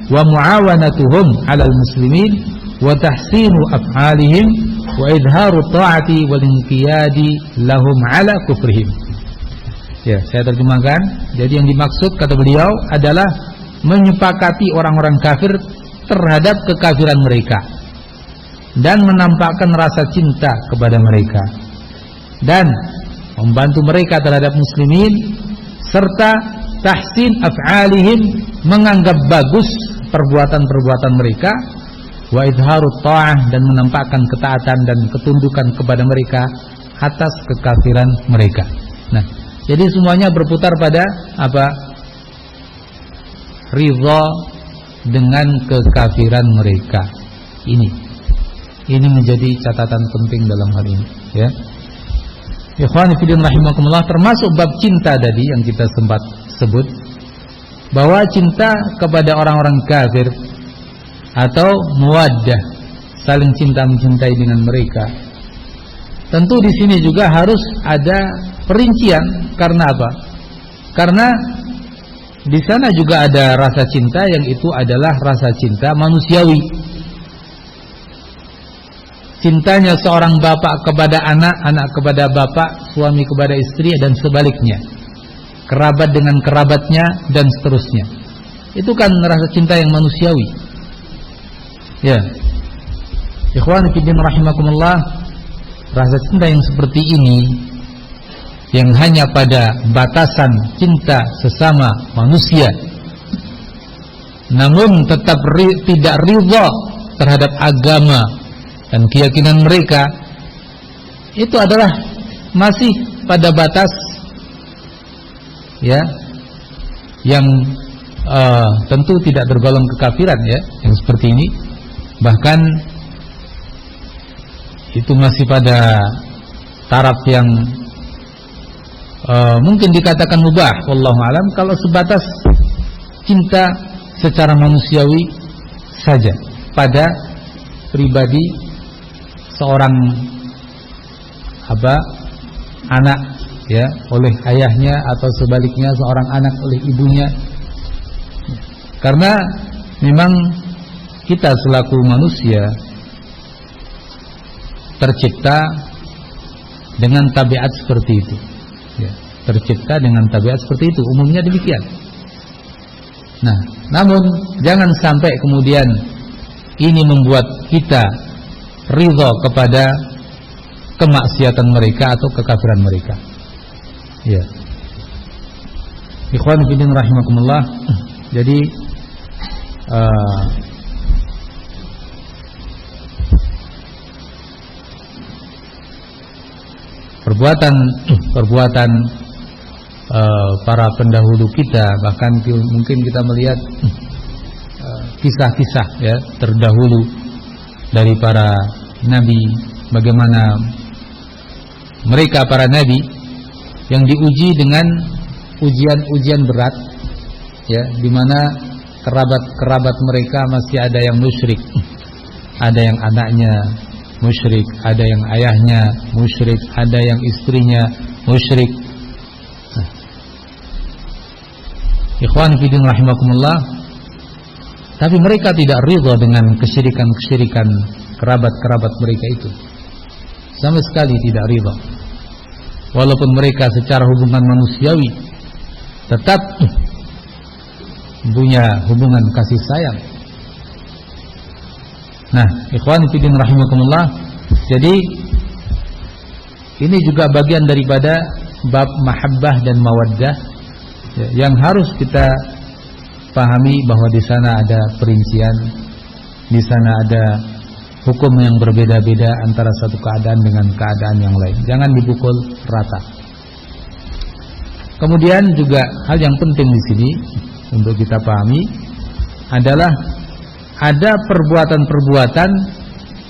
A: wa muawanatuhum 'alal muslimin wa tahsinu af'alihim wa izharu ta'ati wal inqiyadi lahum 'ala kufrihim. Ya, saya terjemahkan. Jadi yang dimaksud kata beliau adalah menyepakati orang-orang kafir terhadap kekafiran mereka dan menampakkan rasa cinta kepada mereka dan membantu mereka terhadap muslimin, serta tahsin af'alihim, menganggap bagus perbuatan-perbuatan mereka, wa izharut ta'ah, dan menampakkan ketaatan dan ketundukan kepada mereka atas kekafiran mereka. Nah, jadi semuanya berputar pada apa? Ridha dengan kekafiran mereka. Ini menjadi catatan penting dalam hal ini, ya. Ikhwani fillah rahimakumullah, termasuk bab cinta tadi yang kita sempat sebut, bahwa cinta kepada orang-orang kafir atau muwaddah, saling cinta mencintai dengan mereka, tentu di sini juga harus ada perincian. Karena apa? Karena di sana juga ada rasa cinta yang itu adalah rasa cinta manusiawi. cintanya seorang bapak kepada anak, anak kepada bapak, suami kepada istri, dan sebaliknya, kerabat dengan kerabatnya, dan seterusnya. Itu kan rasa cinta yang manusiawi. Ya, ikhwan fillah rahimakumullah, rasa cinta yang seperti ini, yang hanya pada batasan cinta sesama manusia, namun tetap tidak ridha terhadap agama dan keyakinan mereka, itu adalah masih pada batas ya, yang tentu tidak tergolong kekafiran ya, yang seperti ini. Bahkan itu masih pada taraf yang mungkin dikatakan mubah, wallahu alam, kalau sebatas cinta secara manusiawi saja pada pribadi seorang anak ya oleh ayahnya, atau sebaliknya seorang anak oleh ibunya. Karena memang kita selaku manusia tercipta dengan tabiat seperti itu ya, tercipta dengan tabiat seperti itu, umumnya demikian. Nah, namun jangan sampai kemudian ini membuat kita ridha kepada kemaksiatan mereka atau kekafiran mereka. Ya. Ikhwan fillah rahimakumullah. Jadi perbuatan para pendahulu kita, bahkan mungkin kita melihat kisah-kisah ya terdahulu dari para nabi, bagaimana mereka para nabi yang diuji dengan ujian-ujian berat ya, di mana kerabat-kerabat mereka masih ada yang musyrik, ada yang anaknya musyrik, ada yang ayahnya musyrik, ada yang istrinya musyrik. Ikhwan fillah rahimakumullah, tapi mereka tidak ridha dengan kesyirikan-kesyirikan kerabat-kerabat mereka itu, sama sekali tidak ridha. Walaupun mereka secara hubungan manusiawi tetap punya hubungan kasih sayang. Nah, ikhwan fillah rahimakumullah, jadi ini juga bagian daripada bab mahabbah dan mawaddah ya, yang harus kita pahami bahwa di sana ada perincian, di sana ada hukum yang berbeda-beda antara satu keadaan dengan keadaan yang lain. Jangan dipukul rata. Kemudian juga hal yang penting di sini untuk kita pahami adalah ada perbuatan-perbuatan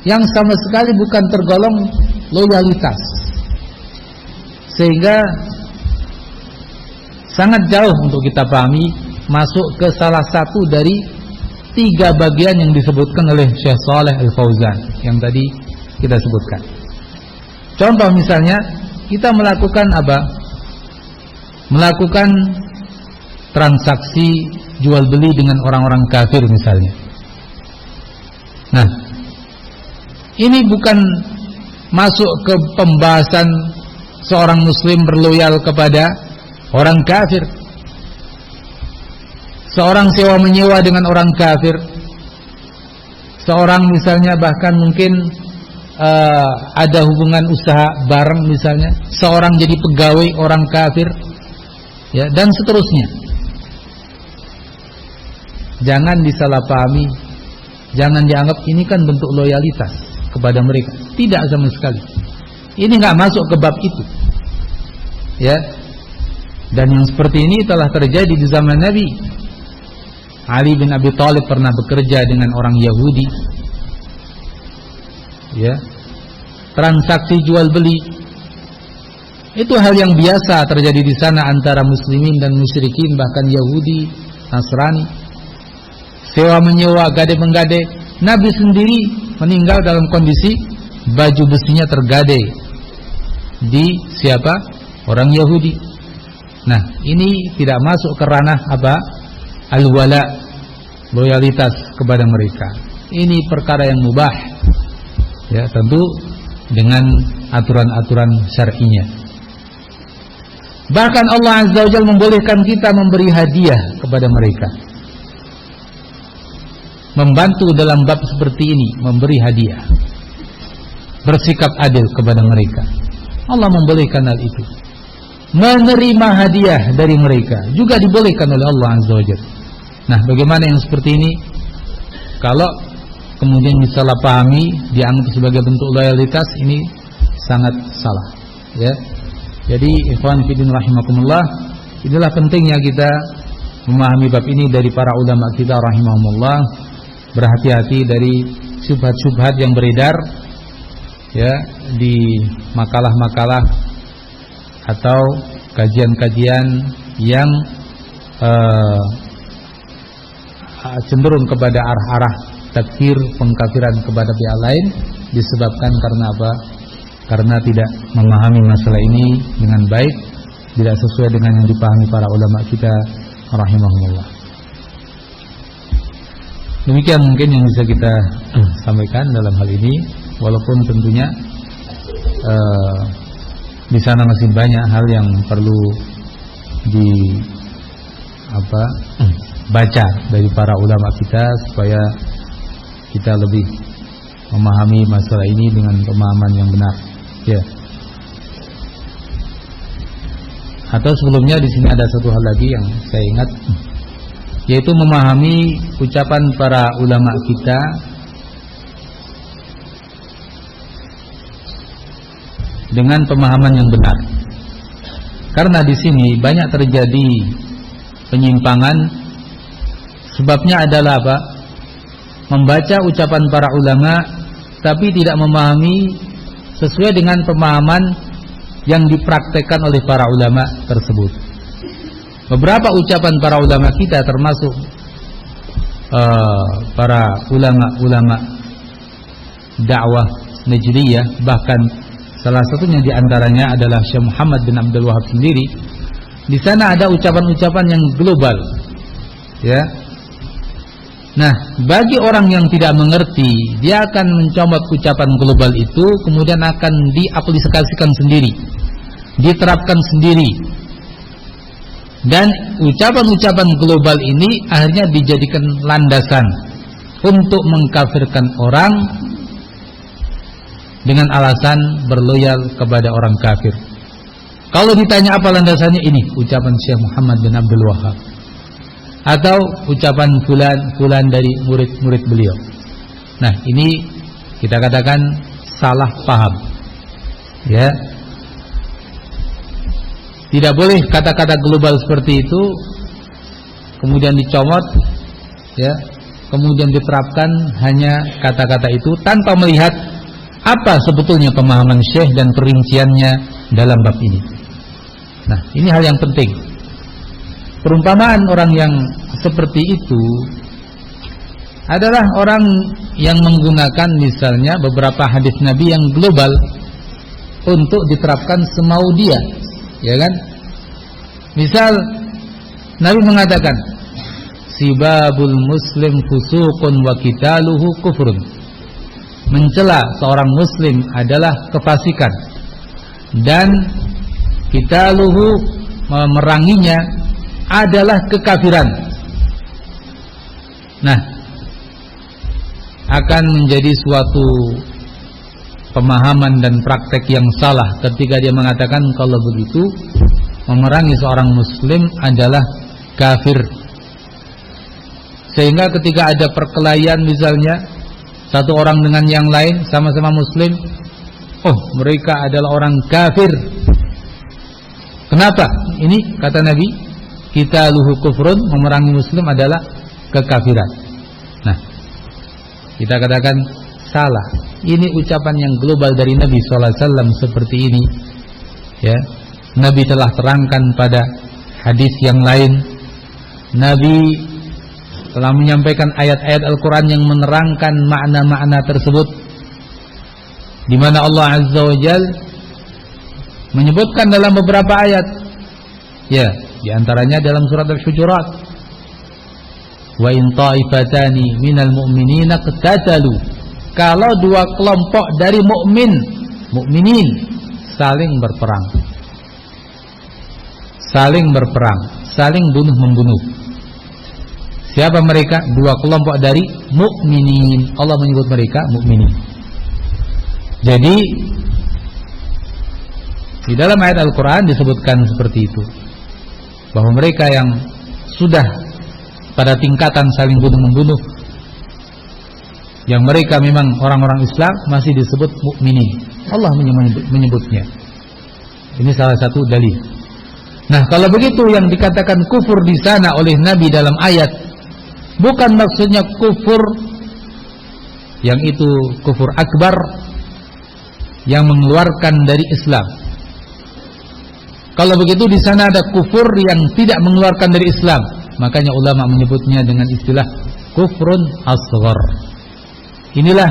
A: yang sama sekali bukan tergolong loyalitas, sehingga sangat jauh untuk kita pahami masuk ke salah satu dari 3 bagian yang disebutkan oleh Syekh Shalih Al-Fauzan yang tadi kita sebutkan. Contoh misalnya kita melakukan melakukan transaksi jual beli dengan orang-orang kafir misalnya. Nah, ini bukan masuk ke pembahasan seorang muslim berloyal kepada orang kafir. Seorang sewa menyewa dengan orang kafir, seorang misalnya bahkan mungkin ada hubungan usaha bareng misalnya, seorang jadi pegawai orang kafir ya, dan seterusnya. Jangan disalahpahami, jangan dianggap ini kan bentuk loyalitas kepada mereka. Tidak sama sekali. Ini nggak masuk ke bab itu. Ya. Dan yang seperti ini telah terjadi di zaman Nabi. Ali bin Abi Thalib pernah bekerja dengan orang Yahudi. Ya. Transaksi jual beli itu hal yang biasa terjadi di sana antara muslimin dan musyrikin, bahkan Yahudi, Nasrani. Sewa menyewa, gade menggade. Nabi sendiri meninggal dalam kondisi baju besinya tergade di siapa? Orang Yahudi. Nah, ini tidak masuk ke ranah al-wala, loyalitas kepada mereka. Ini perkara yang mubah Ya, tentu dengan aturan-aturan syar'inya. Bahkan Allah Azza wa Jalla membolehkan kita memberi hadiah kepada mereka. Membantu dalam bab seperti ini, memberi hadiah. Bersikap adil kepada mereka. Allah membolehkan hal itu. Menerima hadiah dari mereka juga dibolehkan oleh Allah Azza wa Jalla. Nah, bagaimana yang seperti ini? Kalau kemudian disalah pahami, dianggap sebagai bentuk loyalitas, ini sangat salah, ya. Jadi ikhwan fillah rahimakumullah, inilah pentingnya kita memahami bab ini dari para ulama kita rahimahumullah. Berhati-hati dari syubhat-syubhat yang beredar, ya, di makalah-makalah atau kajian-kajian yang cenderung kepada arah-arah takfir, pengkafiran kepada pihak lain, disebabkan karena apa? Karena tidak memahami masalah ini dengan baik, tidak sesuai dengan yang dipahami para ulama kita rahimahumullah. Demikian mungkin yang bisa kita sampaikan dalam hal ini, walaupun tentunya di sana masih banyak hal yang perlu baca dari para ulama kita supaya kita lebih memahami masalah ini dengan pemahaman yang benar, ya. Atau sebelumnya di sini ada satu hal lagi yang saya ingat, yaitu memahami ucapan para ulama kita dengan pemahaman yang benar. Karena di sini banyak terjadi penyimpangan. Sebabnya adalah apa? Membaca ucapan para ulama tapi tidak memahami sesuai dengan pemahaman yang dipraktekkan oleh para ulama tersebut. Beberapa ucapan para ulama kita termasuk para ulama-ulama dakwah Najriyah, bahkan salah satunya di antaranya adalah Syekh Muhammad bin Abdul Wahab sendiri. Di sana ada ucapan-ucapan yang global, ya. Nah, bagi orang yang tidak mengerti, dia akan mencomot ucapan global itu, kemudian akan diaplikasikan sendiri, diterapkan sendiri. Dan ucapan-ucapan global ini akhirnya dijadikan landasan untuk mengkafirkan orang dengan alasan berloyal kepada orang kafir. Kalau ditanya apa landasannya, ini ucapan Syekh Muhammad bin Abdul Wahab atau ucapan fulan dari murid-murid beliau. Nah, ini kita katakan salah paham, ya. Tidak boleh kata-kata global seperti itu kemudian dicomot, ya, kemudian diterapkan hanya kata-kata itu tanpa melihat apa sebetulnya pemahaman Syekh dan perinciannya dalam bab ini. Nah, ini hal yang penting. Perumpamaan orang yang seperti itu adalah orang yang menggunakan misalnya beberapa hadis Nabi yang global untuk diterapkan semau dia, ya kan? Misal Nabi mengatakan sibabul muslim fusuqun wa qitaluhu kufrun. Mencela seorang muslim adalah kefasikan dan qitaluhu, memeranginya, adalah kekafiran. Nah, akan menjadi suatu pemahaman dan praktek yang salah ketika dia mengatakan kalau begitu memerangi seorang muslim adalah kafir. Sehingga ketika ada perkelahian misalnya satu orang dengan yang lain sama-sama muslim, oh mereka adalah orang kafir. Kenapa? Ini kata Nabi, kita luhu kufrun, memerangi muslim adalah kekafiran. Nah, kita katakan salah. Ini ucapan yang global dari Nabi SAW seperti ini, ya. Nabi telah terangkan pada hadis yang lain. Nabi telah menyampaikan ayat-ayat Al-Quran yang menerangkan makna-makna tersebut, di mana Allah Azza wa Jalla menyebutkan dalam beberapa ayat, ya, di antaranya dalam surat Al-Hujurat, wa in ta'ifatani minal mu'minina qatatalu kalau dua kelompok dari mukminin saling berperang, saling bunuh-membunuh. Siapa mereka? Dua kelompok dari mukminin. Allah menyebut mereka mukminin. Jadi di dalam ayat Al-Quran disebutkan seperti itu, bahwa mereka yang sudah pada tingkatan saling bunuh-membunuh, yang mereka memang orang-orang Islam, masih disebut mukminin. Allah menyebutnya. Ini salah satu dalil. Nah, kalau begitu yang dikatakan kufur di sana oleh Nabi dalam ayat, bukan maksudnya kufur yang itu kufur akbar yang mengeluarkan dari Islam. Kalau begitu di sana ada kufur yang tidak mengeluarkan dari Islam, makanya ulama menyebutnya dengan istilah kufrun asghar. Inilah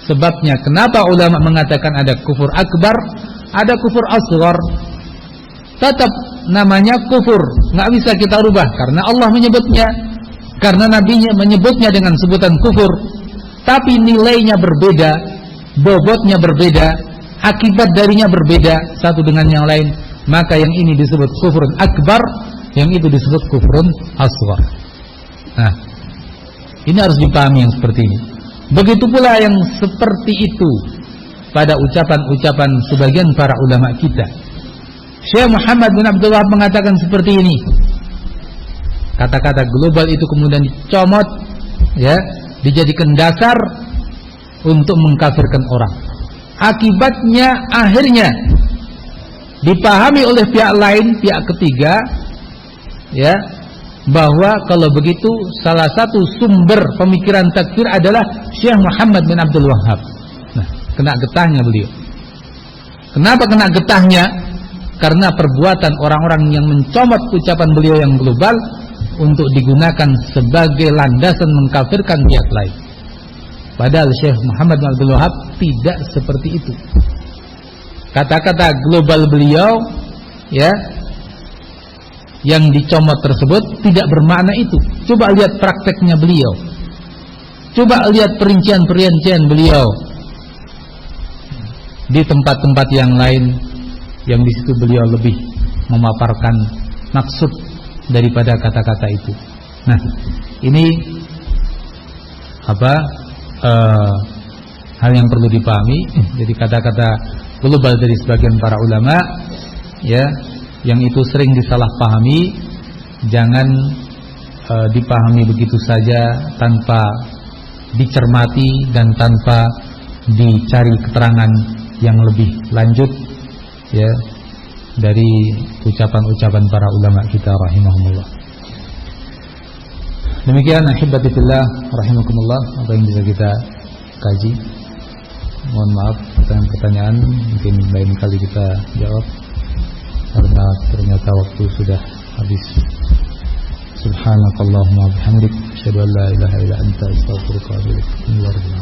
A: sebabnya kenapa ulama mengatakan ada kufur akbar, ada kufur asghar. Tetap namanya kufur, nggak bisa kita rubah karena Allah menyebutnya, karena nabinya menyebutnya dengan sebutan kufur. Tapi nilainya berbeda, bobotnya berbeda, akibat darinya berbeda satu dengan yang lain. Maka yang ini disebut kufrun akbar, yang itu disebut kufrun asghar. Nah, ini harus dipahami yang seperti ini. Begitu pula yang seperti itu pada ucapan-ucapan sebagian para ulama kita. Syekh Muhammad bin Abdul Wahab mengatakan seperti ini. Kata-kata global itu kemudian dicomot, ya, dijadikan dasar untuk mengkafirkan orang. Akibatnya akhirnya dipahami oleh pihak lain, pihak ketiga, ya, bahwa kalau begitu salah satu sumber pemikiran takfir adalah Syekh Muhammad bin Abdul Wahab. Nah, kena getahnya beliau. Kenapa kena getahnya? Karena perbuatan orang-orang yang mencomot ucapan beliau yang global untuk digunakan sebagai landasan mengkafirkan pihak lain. Padahal Syekh Muhammad bin Abdul Wahab tidak seperti itu. Kata-kata global beliau, ya, yang dicomot tersebut tidak bermakna itu. Coba lihat prakteknya beliau. Coba lihat perincian-perincian beliau di tempat-tempat yang lain, yang di situ beliau lebih memaparkan maksud daripada kata-kata itu. Nah, ini hal yang perlu dipahami. Jadi kata-kata global dari sebagian para ulama, ya, yang itu sering disalahpahami, jangan dipahami begitu saja tanpa dicermati dan tanpa dicari keterangan yang lebih lanjut, ya, dari ucapan-ucapan para ulama kita rahimahumullah. Demikian ahibati fillah rahimakumullah apa yang bisa kita kaji. Mohon maaf pertanyaan-pertanyaan mungkin lain kali kita jawab karena ternyata waktu sudah habis. Subhanakallahumma bihamdik, asyhadu an la ilaha illa anta, astaghfiruka wa atubu ilaik.